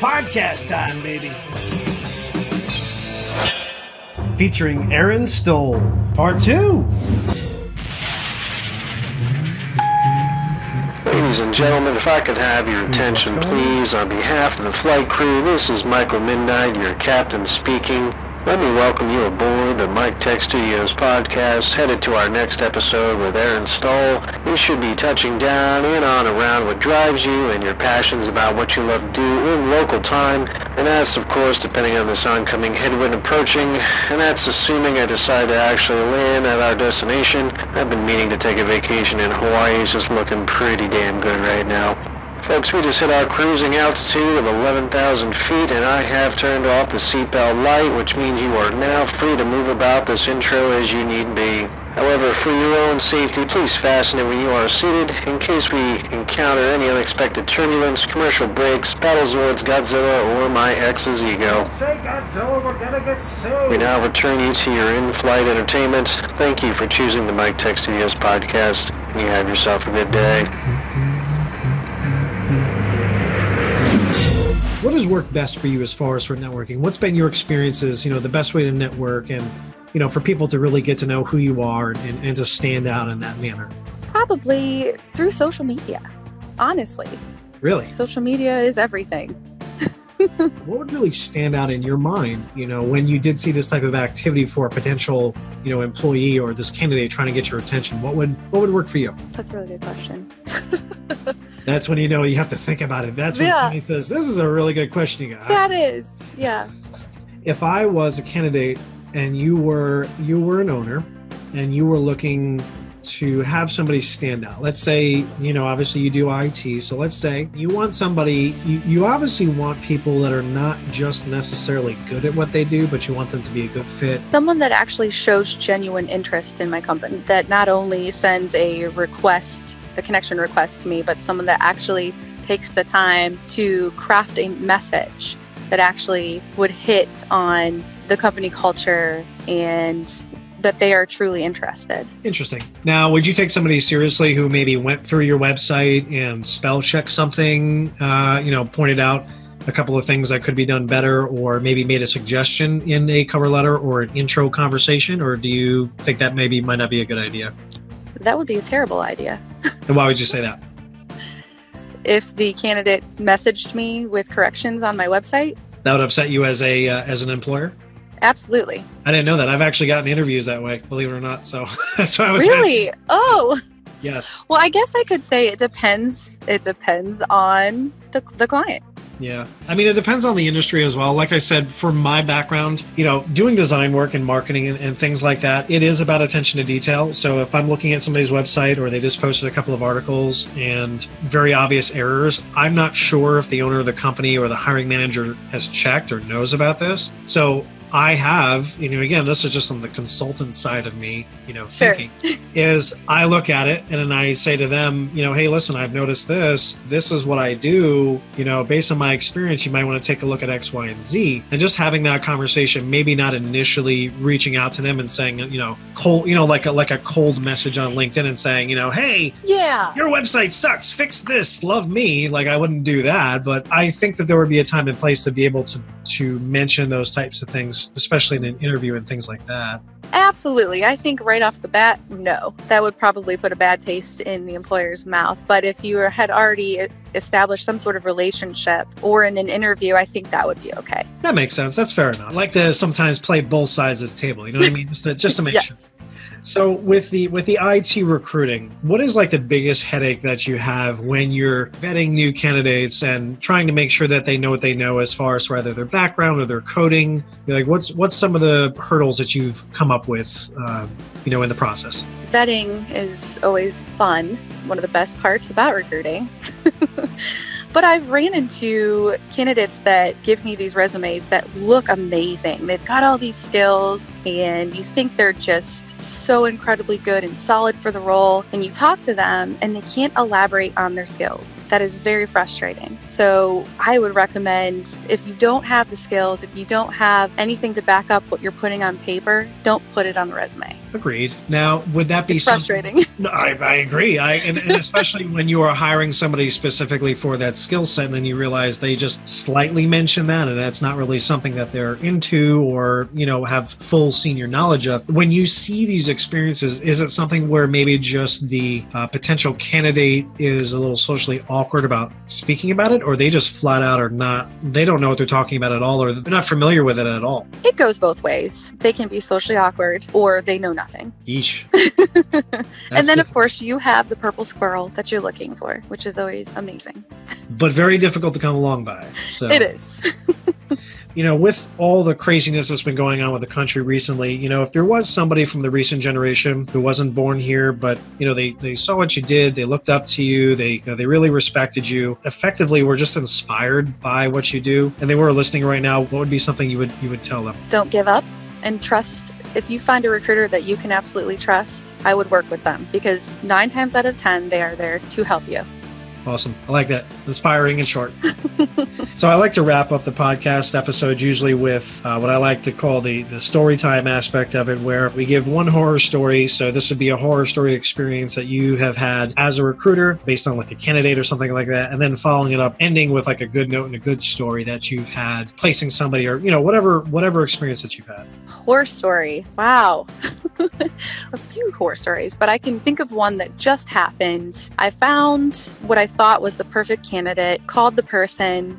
Podcast time, baby. Featuring Erin Stoll, Part 2. Ladies and gentlemen, if I could have your attention, please, on behalf of the flight crew, this is Michael Midnight, your captain speaking. Let me welcome you aboard the Mike Tech Studios podcast, headed to our next episode with Erin Stoll. We should be touching down in on around what drives you and your passions about what you love to do in local time. And that's, of course, depending on this oncoming headwind approaching, and that's assuming I decide to actually land at our destination. I've been meaning to take a vacation in Hawaii. It's just looking pretty damn good right now. Folks, we just hit our cruising altitude of 11,000 feet, and I have turned off the seatbelt light, which means you are now free to move about this intro as you need be. However, for your own safety, please fasten it when you are seated, in case we encounter any unexpected turbulence, commercial breaks, Battlezords, Godzilla, or my ex's ego. Say Godzilla, we're gonna get sued. We now return you to your in-flight entertainment. Thank you for choosing the Mike Tech Studios podcast, and you have yourself a good day. What has worked best for you as far as for networking? What's been your experiences, the best way to network and, for people to really get to know who you are and to stand out in that manner? Probably through social media, honestly. Really? Social media is everything. What would really stand out in your mind, when you did see this type of activity for a potential, employee or this candidate trying to get your attention? What would work for you? That's a really good question. That's when you have to think about it. That's when somebody says, this is a really good question you got. That is, yeah. If I was a candidate and you were an owner and you were looking to have somebody stand out, let's say, obviously you do IT. So let's say you want somebody, you obviously want people that are not just necessarily good at what they do, but you want them to be a good fit. Someone that actually shows genuine interest in my company, that not only sends a connection request to me, but someone that actually takes the time to craft a message that actually would hit on the company culture and that they are truly interested. Interesting. Now, would you take somebody seriously who maybe went through your website and spell checked something, pointed out a couple of things that could be done better, or maybe made a suggestion in a cover letter or an intro conversation? Or do you think that maybe might not be a good idea? That would be a terrible idea. And why would you say that? If the candidate messaged me with corrections on my website. That would upset you as an employer? Absolutely. I didn't know that. I've actually gotten interviews that way, believe it or not. So that's why I was Really? asking. Oh. Yes. Well, I guess I could say it depends. It depends on the client. Yeah. I mean, it depends on the industry as well. Like I said, for my background, doing design work and marketing and things like that, it is about attention to detail. So if I'm looking at somebody's website or they just posted a couple of articles and very obvious errors, I'm not sure if the owner of the company or the hiring manager has checked or knows about this. So I have, again, this is just on the consultant side of me, thinking, is I look at it and then I say to them, hey, listen, I've noticed this. This is what I do. Based on my experience, you might want to take a look at X, Y, and Z. And just having that conversation, maybe not initially reaching out to them and saying, cold, like a cold message on LinkedIn and saying, hey, yeah, your website sucks. Fix this. Love me. Like, I wouldn't do that. But I think that there would be a time and place to be able to mention those types of things, especially in an interview and things like that. Absolutely. I think right off the bat, no. That would probably put a bad taste in the employer's mouth. But if you had already established some sort of relationship or in an interview, I think that would be okay. That makes sense. That's fair enough. I like to sometimes play both sides of the table. You know what I mean? Just to make yes. sure. So with the IT recruiting, what is like the biggest headache that you have when you're vetting new candidates and trying to make sure that they know what they know as far as either their background or their coding? Like what's some of the hurdles that you've come up with, in the process? Vetting is always fun. One of the best parts about recruiting. But I've ran into candidates that give me these resumes that look amazing. They've got all these skills and you think they're just so incredibly good and solid for the role. And you talk to them and they can't elaborate on their skills. That is very frustrating. So I would recommend, if you don't have the skills, if you don't have anything to back up what you're putting on paper, don't put it on the resume. Agreed. Now, would that be frustrating? No, I agree. And especially when you are hiring somebody specifically for that skill set, and then you realize they just slightly mention that, and that's not really something that they're into or, have full senior knowledge of. When you see these experiences, is it something where maybe just the potential candidate is a little socially awkward about speaking about it, or they just flat out they don't know what they're talking about at all, or they're not familiar with it at all? It goes both ways. They can be socially awkward, or they know nothing. Yeesh. And then, of course, you have the purple squirrel that you're looking for, which is always amazing. But very difficult to come along by. So. It is. With all the craziness that's been going on with the country recently, if there was somebody from the recent generation who wasn't born here, but, they saw what you did, they looked up to you, they really respected you, effectively were just inspired by what you do, and they were listening right now, what would be something you would tell them? Don't give up and trust. If you find a recruiter that you can absolutely trust, I would work with them, because 9 times out of 10, they are there to help you. Awesome. I like that. Inspiring and short. So I like to wrap up the podcast episodes usually with what I like to call the story time aspect of it, where we give one horror story. So this would be a horror story experience that you have had as a recruiter based on like a candidate or something like that. And then following it up, ending with like a good note and a good story that you've had placing somebody, or, whatever experience that you've had. Horror story. Wow. A few horror stories, but I can think of one that just happened. I found what I thought was the perfect candidate, called the person,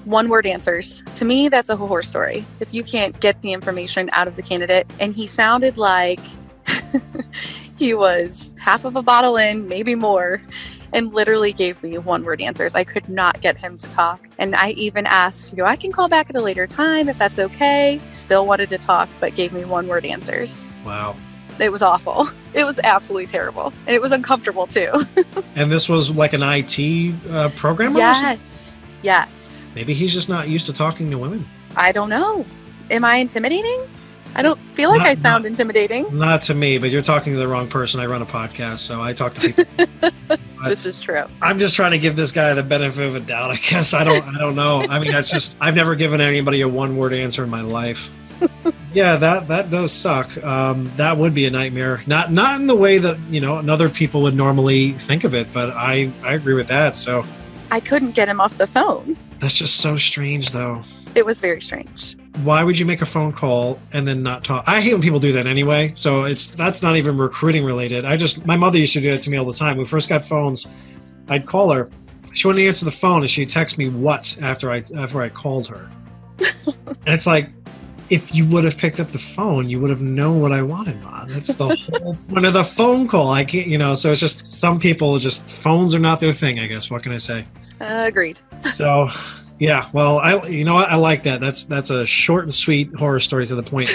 one-word answers. To me, that's a horror story. If you can't get the information out of the candidate, and he sounded like he was half of a bottle in, maybe more, and literally gave me one-word answers. I could not get him to talk. And I even asked, I can call back at a later time if that's okay. Still wanted to talk, but gave me one-word answers. Wow. It was awful. It was absolutely terrible. And it was uncomfortable too. And this was like an IT programmer? Yes. Yes. Maybe he's just not used to talking to women. I don't know. Am I intimidating? I don't feel like I sound intimidating. Not to me, but you're talking to the wrong person. I run a podcast, so I talk to people. This is true. I'm just trying to give this guy the benefit of a doubt, I guess. I don't know. I mean, that's just, I've never given anybody a one-word answer in my life. Yeah, that does suck. That would be a nightmare. Not in the way that, other people would normally think of it, but I agree with that. So I couldn't get him off the phone. That's just so strange, though. It was very strange. Why would you make a phone call and then not talk? I hate when people do that anyway. So that's not even recruiting related. My mother used to do that to me all the time. When we first got phones, I'd call her. She wouldn't answer the phone, and she'd text me what after I called her. And it's like, if you would have picked up the phone, you would have known what I wanted, Mom. That's the whole point of the phone call. I can't, so it's just, some people just, phones are not their thing, I guess. What can I say? Agreed. So, yeah, well, I like that. That's a short and sweet horror story to the point.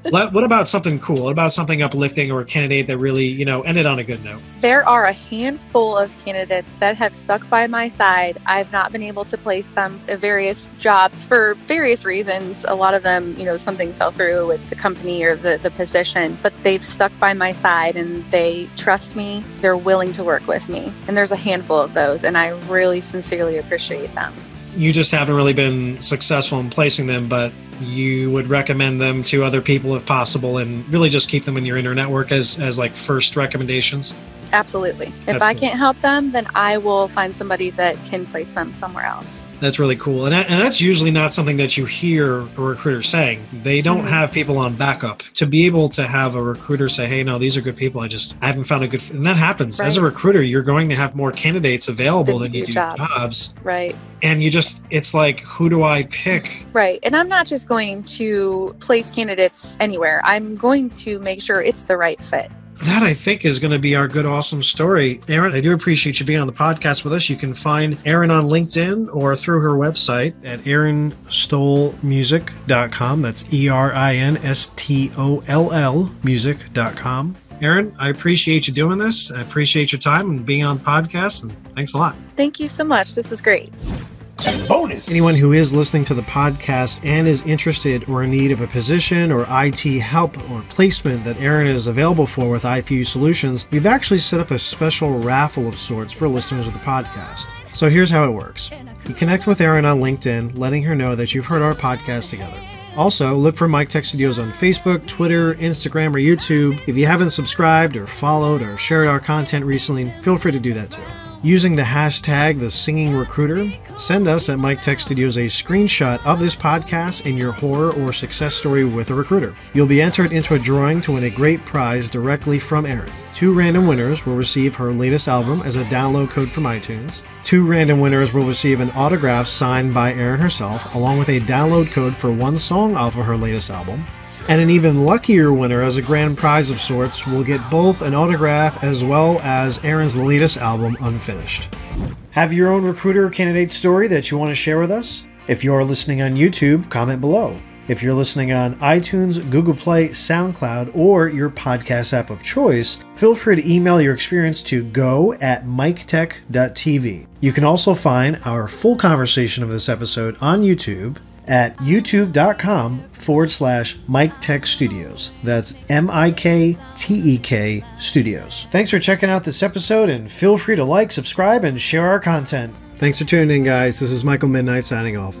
What about something cool? What about something uplifting, or a candidate that really, ended on a good note? There are a handful of candidates that have stuck by my side. I've not been able to place them at various jobs for various reasons. A lot of them, something fell through with the company or the position, but they've stuck by my side and they trust me. They're willing to work with me. And there's a handful of those, and I really sincerely appreciate them. You just haven't really been successful in placing them, but you would recommend them to other people if possible, and really just keep them in your inner network as like first recommendations? Absolutely. If I can't help them, then I will find somebody that can place them somewhere else. That's really cool. And that's usually not something that you hear a recruiter saying. They don't have people on backup. To be able to have a recruiter say, hey, no, these are good people. I haven't found a good fit. And that happens. Right. As a recruiter, you're going to have more candidates available than you do jobs. Right. And it's like, who do I pick? Right. And I'm not just going to place candidates anywhere. I'm going to make sure it's the right fit. That, I think, is going to be our good, awesome story. Erin, I do appreciate you being on the podcast with us. You can find Erin on LinkedIn or through her website at erinstollmusic.com. That's ERINSTOLL music.com. Erin, I appreciate you doing this. I appreciate your time and being on the podcast, and thanks a lot. Thank you so much. This was great. Bonus. Anyone who is listening to the podcast and is interested or in need of a position or IT help or placement that Erin is available for with iFuse Solutions, we've actually set up a special raffle of sorts for listeners of the podcast. So here's how it works. You connect with Erin on LinkedIn, letting her know that you've heard our podcast together. Also, look for Mike Tech Studios on Facebook, Twitter, Instagram, or YouTube. If you haven't subscribed or followed or shared our content recently, feel free to do that too. using the hashtag #TheSingingRecruiter. Send us at Mike Tech Studios a screenshot of this podcast and your horror or success story with a recruiter. You'll be entered into a drawing to win a great prize directly from Erin. 2 random winners will receive her latest album as a download code from iTunes. 2 random winners will receive an autograph signed by Erin herself, along with a download code for 1 song off of her latest album. And an even luckier winner, as a grand prize of sorts, will get both an autograph as well as Erin's latest album, Unfinished. Have your own recruiter candidate story that you want to share with us? If you are listening on YouTube, comment below. If you're listening on iTunes, Google Play, SoundCloud, or your podcast app of choice, feel free to email your experience to go@miketech.tv. You can also find our full conversation of this episode on YouTube at youtube.com/Mike Tech Studios. That's MIKTEK Studios. Thanks for checking out this episode, and feel free to like, subscribe, and share our content. Thanks for tuning in, guys. This is Michael Midnight signing off.